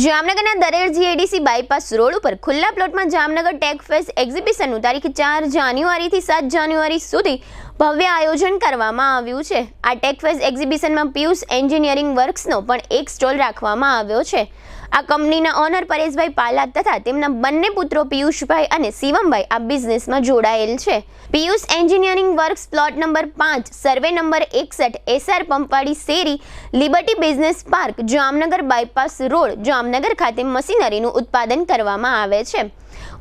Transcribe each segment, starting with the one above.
જામનગરના Dared GIDC bypass road ઉપર ખુલ્લા પ્લોટમાં જામનગર ટેક ફેસ્ટ એક્ઝિબિશનનું તારીખ 4 જાન્યુઆરીથી 7 જાન્યુઆરી સુધી ભવ્ય આયોજન કરવામાં આવ્યું છે। આ ટેક ફેસ્ટ એક્ઝિબિશનમાં પિયુષ એન્જિનિયરિંગ વર્ક્સનો પણ એક સ્ટોલ રાખવામાં આવ્યો છે। આ કંપનીના ઓનર પરેશભાઈ પાલા તથા તેમના બંને પુત્રો પિયુષભાઈ અને શિવમભાઈ આ બિઝનેસમાં જોડાયેલ છે। Piyush engineering works plot number 5 survey number 61 SR Pampwadi શેરી Liberty Business Park Jamnagar bypass road Jamnagar ખાતે મશીનરીનું ઉત્પાદન કરવામાં આવે છે।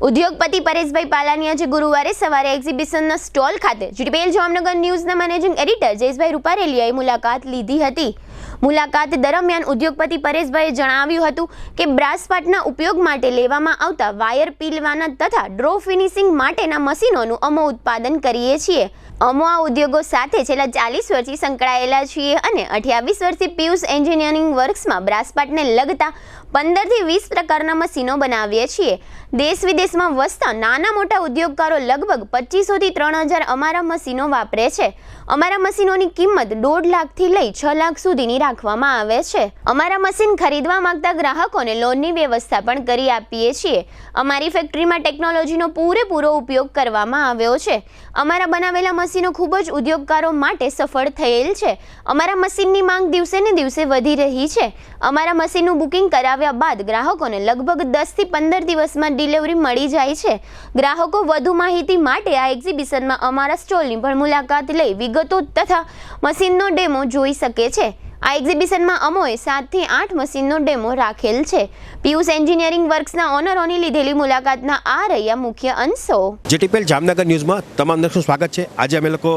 ઉદ્યોગપતિ પરેશભાઈ પાલાની આજે ગુરુવારે સવારે એક્ઝિબિશનના સ્ટોલ ખાતે જીટીપીએલ જામનગર ન્યૂઝના મેનેજિંગ એડિટર જયેશભાઈ રૂપારેલિયાએ મુલાકાત લીધી હતી। મુલાકાત દરમિયાન ઉદ્યોગપતિ પરેશભાઈએ જણાવ્યું હતું કે બ્રાસ પાર્ટના ઉપયોગ માટે લેવામાં આવતા વાયર પીલવાના તથા ડ્રો ફિનિશિંગ માટેના મશીનોનું અમે ઉત્પાદન કરીએ છીએ। અમે આ ઉદ્યોગો સાથે છેલ્લા 40 વર્ષથી સંકળાયેલા છીએ અને 28 વર્ષથી પિયુષ એન્જિનિયરિંગ વર્ક્સમાં બ્રાસ પાર્ટને લગતા 15 થી 20 પ્રકારના મશીનો બનાવીએ છીએ। દેશ વિદેશમાં વસતા નાના મોટા ઉદ્યોગકારો લગભગ 2500 થી 3000 અમારા મશીનો વાપરે છે। અમારા મશીનોની કિંમત 1.5 લાખથી લઈ 6 લાખ સુધીની રાખવામાં આવે છે। અમારા મશીન ખરીદવા માંગતા ગ્રાહકોને લોનની વ્યવસ્થા પણ કરી આપીએ છીએ। અમારી ફેક્ટરીમાં ટેકનોલોજીનો પૂરેપૂરો ઉપયોગ કરવામાં આવ્યો છે। અમારા બનાવેલા મશીનો ખૂબ જ ઉદ્યોગકારો માટે સફળ થયેલ છે। અમારા મશીનની માંગ દિવસે ને દિવસે વધી રહી છે। અમારા મશીનનું બુકિંગ કરાવ્યા બાદ ગ્રાહકોને લગભગ 10 થી 15 દિવસમાં ડિલિવરી મળી જાય છે। ગ્રાહકો વધુ માહિતી માટે આ એક્ઝિબિશનમાં અમારા સ્ટોલની પણ મુલાકાત લઈ વિગતો તથા મશીનનો ડેમો જોઈ શકે છે। આ એક્ઝિબિશનમાં અમોએ 7 થી 8 મશીનનો ડેમો રાખેલ છે। પિયુષ એન્જિનિયરિંગ વર્ક્સના ઓનરોની લીધેલી મુલાકાતના આ રહ્યા મુખ્ય અંશો। જીટીપીએલ જામનગર ન્યૂઝમાં તમામ દર્શકોનું સ્વાગત છે। આજે અમે લોકો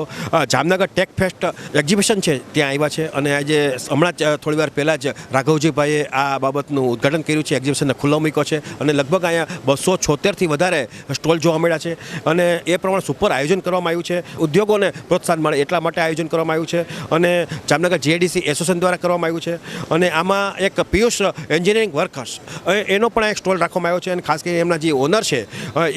જામનગર ટેક ફેસ્ટ એક્ઝિબિશન છે ત્યાં આવ્યા છે અને આજે હમણાં જ થોડી વાર પહેલાં જ રાઘવજીભાઈએ આ બાબતનું ઉદ્ઘાટન કર્યું છે, એક્ઝિબિશનને ખુલ્લો મૂક્યો છે અને લગભગ અહીંયા 276થી વધારે સ્ટોલ જોવા મળ્યા છે અને એ પ્રમાણે સુપર આયોજન કરવામાં આવ્યું છે। ઉદ્યોગોને પ્રોત્સાહન મળે એટલા માટે આયોજન કરવામાં આવ્યું છે અને જામનગર જીઆઈડીસી એસોસિએશન દ્વારા કરવામાં આવ્યું છે અને આમાં એક પિયુષ એન્જિનિયરિંગ વર્કર્સ એનો પણ એક સ્ટોલ રાખવામાં આવ્યો છે અને ખાસ કરીને એમના જે ઓનર છે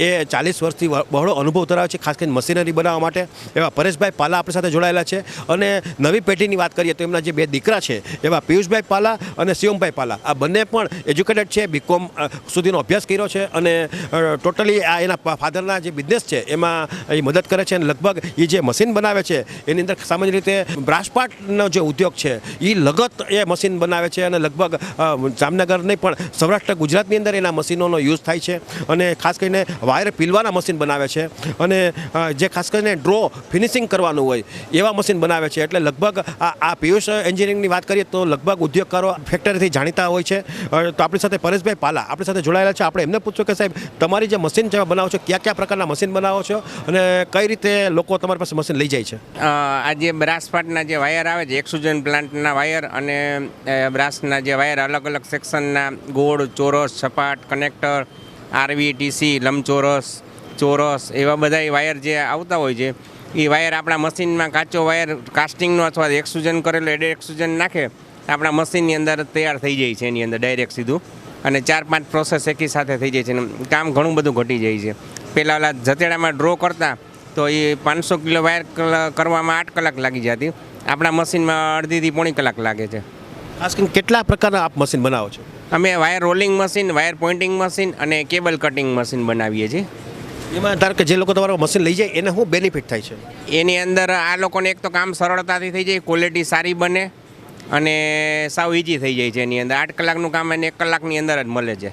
એ 40 વર્ષથી બહોળો અનુભવ ધરાવે છે ખાસ કરીને મશીનરી બનાવવા માટે એવા પરેશભાઈ પાલા આપણી સાથે જોડાયેલા છે। અને નવી પેઢીની વાત કરીએ તો એમના જે બે દીકરા છે એવા પિયુષભાઈ પાલા અને શિવમભાઈ પાલા આ બંને પણ એજ્યુકેટેડ છે, બીકોમ સુધીનો અભ્યાસ કર્યો છે અને ટોટલી આ એના ફાધરના જે બિઝનેસ છે એમાં એ મદદ કરે છે અને લગભગ એ જે મશીન બનાવે છે એની અંદર સામાન્ય રીતે બ્રાસપાટનો જે ઉદ્યોગ છે એ લગત એ મશીન બનાવે છે અને લગભગ જામનગર નહીં પણ સૌરાષ્ટ્ર ગુજરાતની અંદર એના મશીનોનો યુઝ થાય છે અને ખાસ કરીને વાયર પીલવાના મશીન બનાવે છે અને જે ખાસ કરીને ડ્રો ફિનિશિંગ કરવાનું હોય એવા મશીન બનાવે છે। એટલે લગભગ આ પિયુષ એન્જિનિયરિંગની વાત કરીએ તો લગભગ ઉદ્યોગકારો ફેક્ટરીથી જાણીતા હોય છે। તો આપણી સાથે પરેશભાઈ પાલા આપણી સાથે જોડાયેલા છે। આપણે એમને પૂછ્યું કે સાહેબ તમારી જે મશીન જેવા બનાવો છો કયા કયા પ્રકારના મશીન બનાવો છો અને કઈ રીતે લોકો તમારી પાસે મશીન લઈ જાય છે? આ જે બ્રાસ પાર્ટના જે વાયર આવે છે એક્સુઝન પ્લાન્ટના વાયર અને બ્રાસના જે વાયર અલગ અલગ સેક્શનના ગોળ, ચોરસ, સપાટ, કનેક્ટર, આરવી, ટીસી, લંબચોરસ, ચોરસ એવા બધા વાયર જે આવતા હોય છે એ વાયર આપણા મશીનમાં કાચો વાયર કાસ્ટિંગનો અથવા એક્સુઝન કરેલો એડે એક્સુઝન નાખે આપણા મશીનની અંદર તૈયાર થઈ જાય છે એની અંદર ડાયરેક્ટ સીધું અને 4-5 પ્રોસેસ એકી સાથે થઈ જાય છે અને કામ ઘણું બધું ઘટી જાય છે। પહેલાં ઓલા જતેડામાં ડ્રો કરતા તો એ 500 કિલો વાયર કરવામાં 8 કલાક લાગી જતી, આપણા મશીનમાં અડધીથી પોણી કલાક લાગે છે। ખાસ કરીને કેટલા પ્રકારના આપ મશીન બનાવો છો? અમે wire rolling machine, wire pointing machine અને કેબલ કટિંગ મશીન બનાવીએ છીએ। એમાં ધારો કે જે લોકો તમારું મશીન લઈ જાય એને શું બેનિફિટ થાય છે? એની અંદર આ લોકોને એક તો કામ સરળતાથી થઈ જાય, ક્વોલિટી સારી બને અને સાવ ઇઝી થઈ જાય છે। એની અંદર 8 કલાકનું કામ એને 1 કલાકની અંદર જ મળે છે।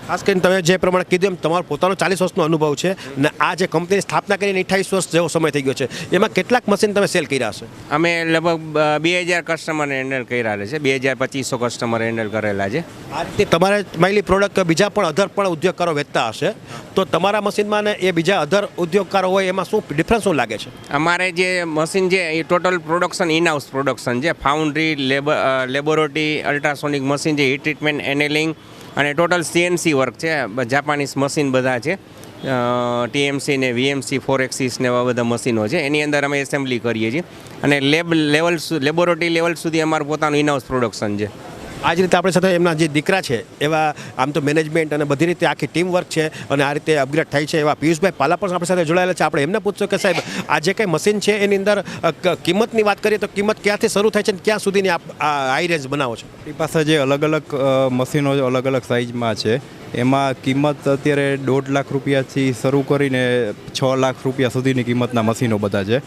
ખાસ કરીને તમે જે પ્રમાણે કીધું એમ તમારો પોતાનો 40 વર્ષનો અનુભવ છે ને આ જે કંપનીની સ્થાપના કરીને 28 વર્ષ જેવો સમય થઈ ગયો છે એમાં કેટલાક મશીન તમે સેલ કર્યા હશે? અમે લગભગ 2000 કસ્ટમરને હેન્ડલ કર્યા છે, 2500 કસ્ટમર હેન્ડલ કરેલા છે। આ રીતે તમારે માયલી પ્રોડક્ટ બીજા પણ અધર પણ ઉદ્યોગકારો વેચતા હશે તો તમારા મશીનમાં ને એ બીજા અધર ઉદ્યોગકારો હોય એમાં શું ડિફરન્સ શું લાગે છે? અમારે જે મશીન છે એ ટોટલ પ્રોડક્શન ઇનહાઉસ પ્રોડક્શન છે। ફાઉન્ડ્રી, લેબોરેટરી, અલ્ટ્રાસોનિક મશીન છે, હીટ ટ્રીટમેન્ટ, એનેલિંગ અને ટોટલ સીએનસી વર્ક છે। જાપાનીઝ મશીન બધા છે, ટીએમસી ને વીએમસી 4 ને એવા બધા મશીનો છે એની અંદર અમે એસેમ્બલી કરીએ છીએ અને લેબોરેટરી લેવલ સુધી અમારું પોતાનું ઇનહાઉસ પ્રોડક્શન છે। આ જ રીતે આપણી સાથે એમના જે દીકરા છે એવા આમ તો મેનેજમેન્ટ અને બધી રીતે આખી ટીમ વર્ક છે અને આ રીતે અપગ્રેડ થાય છે એવા પિયુષભાઈ પાલા પણ આપણી સાથે જોડાયેલા છે. આપણે એમને પૂછશું કે સાહેબ આ જે કંઈ મશીન છે એની અંદર કિંમતની વાત કરીએ તો કિંમત ક્યાંથી શરૂ થાય છે અને ક્યાં સુધીની આપ હાઈ રેન્જ બનાવો છો? આપણી પાસે જે અલગ અલગ મશીનો અલગ અલગ સાઇઝમાં છે એમાં કિંમત અત્યારે 1.5 લાખ રૂપિયાથી શરૂ કરીને 6 લાખ રૂપિયા સુધીની કિંમતના મશીનો બધા છે.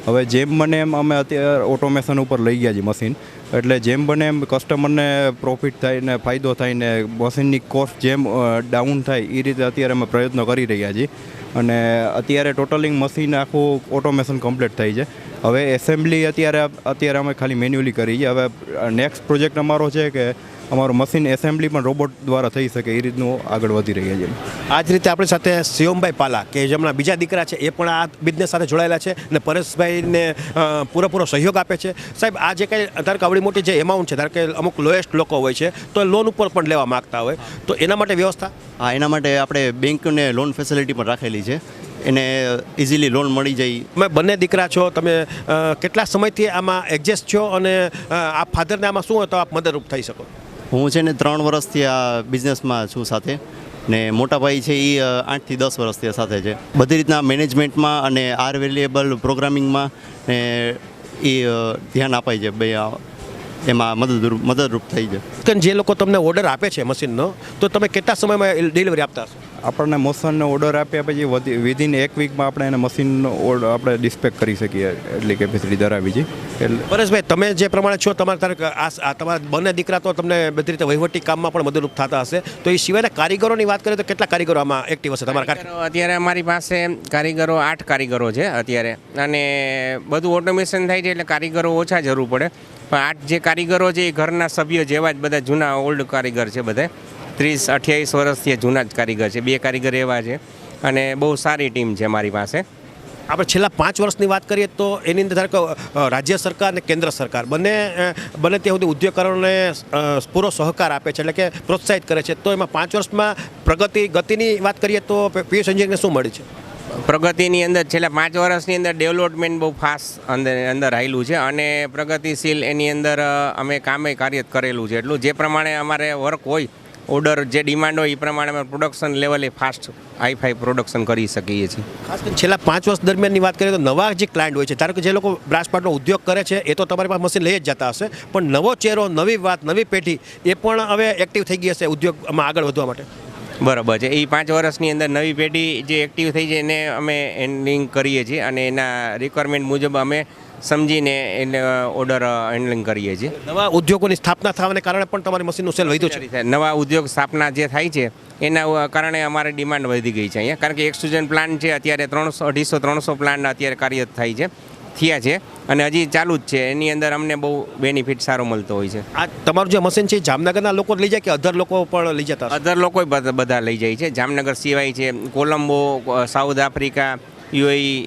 હવે જેમ બને એમ અમે અત્યારે ઓટોમેશન ઉપર લઈ ગયા છીએ મશીન, એટલે જેમ બને એમ કસ્ટમરને પ્રોફિટ થાય ને ફાયદો થાય ને મશીનની કોસ્ટ જેમ ડાઉન થાય એ રીતે અત્યારે અમે પ્રયત્નો કરી રહ્યા છીએ. અને અત્યારે ટોટલિંગ મશીન આખું ઓટોમેશન કમ્પ્લીટ થઈ છે. હવે એસેમ્બલી અત્યારે અમે ખાલી મેન્યુઅલી કરી છે. હવે નેક્સ્ટ પ્રોજેક્ટ અમારો છે કે અમારું મશીન એસેમ્બલી પણ રોબોટ દ્વારા થઈ શકે એ રીતનું આગળ વધી રહ્યા છીએ. આ જ રીતે આપણી સાથે શિવમભાઈ પાલા કે જેમના બીજા દીકરા છે એ પણ આ બિઝનેસ સાથે જોડાયેલા છે અને પરેશભાઈને પૂરેપૂરો સહયોગ આપે છે. સાહેબ આ જે કંઈ ધારો કે આવડી મોટી જે એમાઉન્ટ છે, ધારો કે અમુક લોએસ્ટ લોકો હોય છે તો એ લોન ઉપર પણ લેવા માગતા હોય તો એના માટે વ્યવસ્થા? હા, એના માટે આપણે બેંકને લોન ફેસિલિટી પણ રાખેલી છે, એને ઇઝીલી લોન મળી જાય. તમે બંને દીકરા છો, તમે કેટલા સમયથી આમાં એડજસ્ટ છો અને આ ફાધરને આમાં શું હોય તો આપ મદદરૂપ થઈ શકો? હું છે ને 3 વર્ષથી આ બિઝનેસમાં છું સાથે, ને મોટા ભાઈ છે એ 8 થી 10 વર્ષથી સાથે છે. બધી રીતના મેનેજમેન્ટમાં અને આર વેરિયેબલ પ્રોગ્રામિંગમાં ને એ ધ્યાન અપાય છે, ભાઈ એમાં મદદરૂપ થઈ છે. જે લોકો તમને ઓર્ડર આપે છે મશીનનો તો તમે કેટલા સમયમાં ડિલિવરી આપતા હશો? આપણને મશીનનો ઓર્ડર આપ્યા પછી વિધિન 1 વીકમાં આપણે એને મશીનનો ઓર્ડર આપણે ડિસ્પેચ કરી શકીએ એટલી કેપેસિટી ધરાવી છે. એટલે પરેશભાઈ, તમે જે પ્રમાણે છો તમારા બંને દીકરા તો તમને બધી રીતે વહીવટી કામમાં પણ મદદરૂપ થતા હશે, તો એ સિવાયના કારીગરોની વાત કરીએ તો કેટલા કારીગરો આમાં એક્ટિવ હશે તમારા? અત્યારે અમારી પાસે કારીગરો 8 કારીગરો છે અત્યારે, અને બધું ઓટોમેશન થાય છે એટલે કારીગરો ઓછા જરૂર પડે. પણ 8 જે કારીગરો છે એ ઘરના સભ્યો જેવા જ બધા જૂના ઓલ્ડ કારીગર છે. બધા 30-28 વર્ષથી જૂના જ કારીગર છે. 2 કારીગર એવા છે અને બહુ સારી ટીમ છે મારી પાસે. આપણે છેલ્લા 5 વર્ષની વાત કરીએ તો એની અંદર ધારો કે રાજ્ય સરકાર અને કેન્દ્ર સરકાર બંને ત્યાં સુધી ઉદ્યોગકારોને પૂરો સહકાર આપે છે, એટલે કે પ્રોત્સાહિત કરે છે. તો એમાં 5 વર્ષમાં ગતિની વાત કરીએ તો પિયુષ એન્જિનિયરિંગને શું મળી છે? પ્રગતિની અંદર છેલ્લા 5 વર્ષની અંદર ડેવલપમેન્ટ બહુ ફાસ્ટ અંદર આવેલું છે અને પ્રગતિશીલ એની અંદર અમે કામે કાર્ય કરેલું છે. એટલું જે પ્રમાણે અમારે વર્ક હોય, ઓર્ડર જે ડિમાન્ડ હોય એ પ્રમાણે અમે પ્રોડક્શન લેવલે ફાસ્ટ હાઈ-ફાઈ પ્રોડક્શન કરી શકીએ છીએ. ખાસ કરીને છેલ્લા 5 વર્ષ દરમિયાનની વાત કરીએ તો નવા જે ક્લાયન્ટ હોય છે, ધારો કે જે લોકો બ્રાસ પાર્ટનો ઉદ્યોગ કરે છે એ તો તમારી પાસે મશીન લઈ જ જતા હશે, પણ નવો ચહેરો, નવી વાત, નવી પેઢી એ પણ હવે એક્ટિવ થઈ ગઈ હશે ઉદ્યોગમાં આગળ વધવા માટે. બરાબર છે. એ 5 વર્ષની અંદર નવી પેઢી જે એક્ટિવ થઈ છે એને અમે હેન્ડલિંગ કરીએ છીએ અને એના રિક્વાયરમેન્ટ મુજબ અમે સમજીને એને ઓર્ડર હેન્ડલિંગ કરીએ છીએ. નવા ઉદ્યોગોની સ્થાપના થવાને કારણે પણ તમારી મશીનનું સેલ વધ્યું છે? નવા ઉદ્યોગ સ્થાપના જે થાય છે એના કારણે અમારી ડિમાન્ડ વધી ગઈ છે અહીંયા, કારણ કે એક્સટ્રુઝન પ્લાન્ટ છે અત્યારે 250-300 પ્લાન્ટ અત્યારે કાર્યરત થયા છે અને હજી ચાલુ જ છે. એની અંદર અમને બહુ બેનિફિટ સારો મળતો હોય છે. આ તમારું જે મશીન છે જામનગરના લોકો લઈ જાય કે અધર લોકો પણ લઈ જતા? અધર લોકો બધા લઈ જાય છે. જામનગર સિવાય છે Colombo, South Africa, UAE,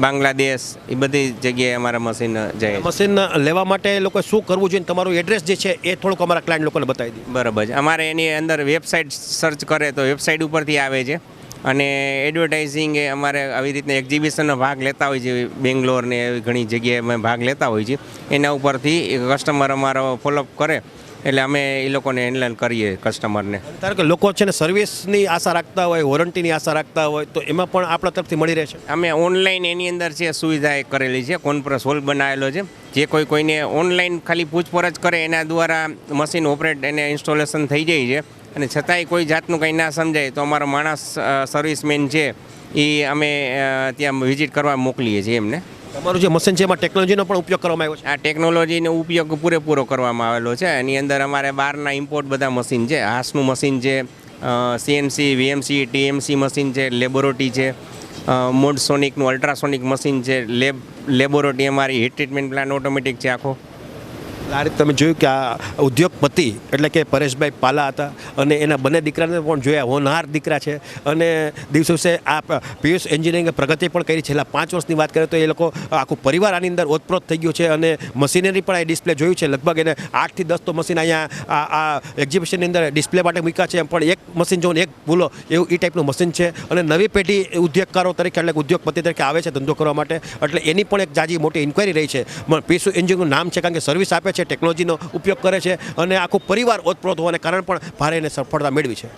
Bangladesh, એ બધી જગ્યાએ અમારા મશીન જાય. મશીન લેવા માટે લોકો શું કરવું જોઈએ? તમારું એડ્રેસ જે છે એ થોડુંક અમારા ક્લાયન્ટ લોકોને બતાવી દીધું. બરાબર છે. અમારે એની અંદર વેબસાઇટ સર્ચ કરે તો વેબસાઇટ ઉપરથી આવે છે અને એડવર્ટાઇઝિંગ એ અમારે આવી રીતના એક્ઝિબિશનનો ભાગ લેતા હોય છે, બેંગ્લોર ને એવી ઘણી જગ્યાએ અમે ભાગ લેતા હોય છે. એના ઉપરથી કસ્ટમર અમારો ફોલોઅપ કરે એટલે અમે એ લોકોને હેન્ડલ કરીએ કસ્ટમરને. ધારો કે લોકો છે ને સર્વિસની આશા રાખતા હોય, વોરંટીની આશા રાખતા હોય, તો એમાં પણ આપણા તરફથી મળી રહે છે? અમે ઓનલાઈન એની અંદર છે સુવિધા એક કરેલી છે, કોન્ફરન્સ હોલ બનાવેલો છે. જે કોઈને ઓનલાઈન ખાલી પૂછપરછ કરે એના દ્વારા મશીન ઓપરેટ એને ઇન્સ્ટોલેશન થઈ જાય છે અને છતાંય કોઈ જાતનું કંઈ ના સમજાય તો અમારો માણસ સર્વિસમેન છે એ અમે ત્યાં વિઝિટ કરવા મોકલીએ છીએ એમને. તમારું જે મશીન છે એમાં ટેકનોલોજીનો પણ ઉપયોગ કરવામાં આવ્યો છે? આ ટેકનોલોજીનો ઉપયોગ પૂરેપૂરો કરવામાં આવેલો છે. એની અંદર અમારે બહારના ઇમ્પોર્ટ બધા મશીન છે. હાસનું મશીન છે, સીએનસી, વીએમસી, ટીએમસી મશીન છે, લેબોરેટરી છે, મોડસોનિકનું અલ્ટ્રાસોનિક મશીન છે, લેબોરેટરી અમારી હીટ ટ્રીટમેન્ટ પ્લાન્ટ ઓટોમેટિક છે આખો. આ રીતે તમે જોયું કે આ ઉદ્યોગપતિ એટલે કે પરેશભાઈ પાલા હતા અને એના બંને દીકરાને પણ જોયા, હોનહાર દીકરા છે અને દિવસે દિવસે આ પિયુષ એન્જિનિયરિંગે પ્રગતિ પણ કરી. છેલ્લા 5 વર્ષની વાત કરીએ તો એ લોકો આખું પરિવાર આની અંદર ઓતપ્રોત થઈ ગયું છે અને મશીનરી પણ આ ડિસ્પ્લે જોયું છે. લગભગ એને 8 થી 10 તો મશીન અહીંયા આ એક્ઝિબિશનની અંદર ડિસ્પ્લે માટે મૂક્યા છે, પણ એક મશીન જોઈને એક ભૂલો એવું એ ટાઈપનું મશીન છે. અને નવી પેઢી ઉદ્યોગકારો તરીકે એટલે ઉદ્યોગપતિ તરીકે આવે છે ધંધો કરવા માટે, એટલે એની પણ એક જાજી મોટી ઇન્ક્વાયરી રહી છે. પિયુષ એન્જિનિયરિંગનું નામ છે કારણ કે સર્વિસ આપે છે છે, ટેકનોલોજીનો ઉપયોગ કરે છે અને આખો પરિવાર ઓતપ્રોત હોવાને કારણે પણ ભારે એને સફળતા મેળવી છે.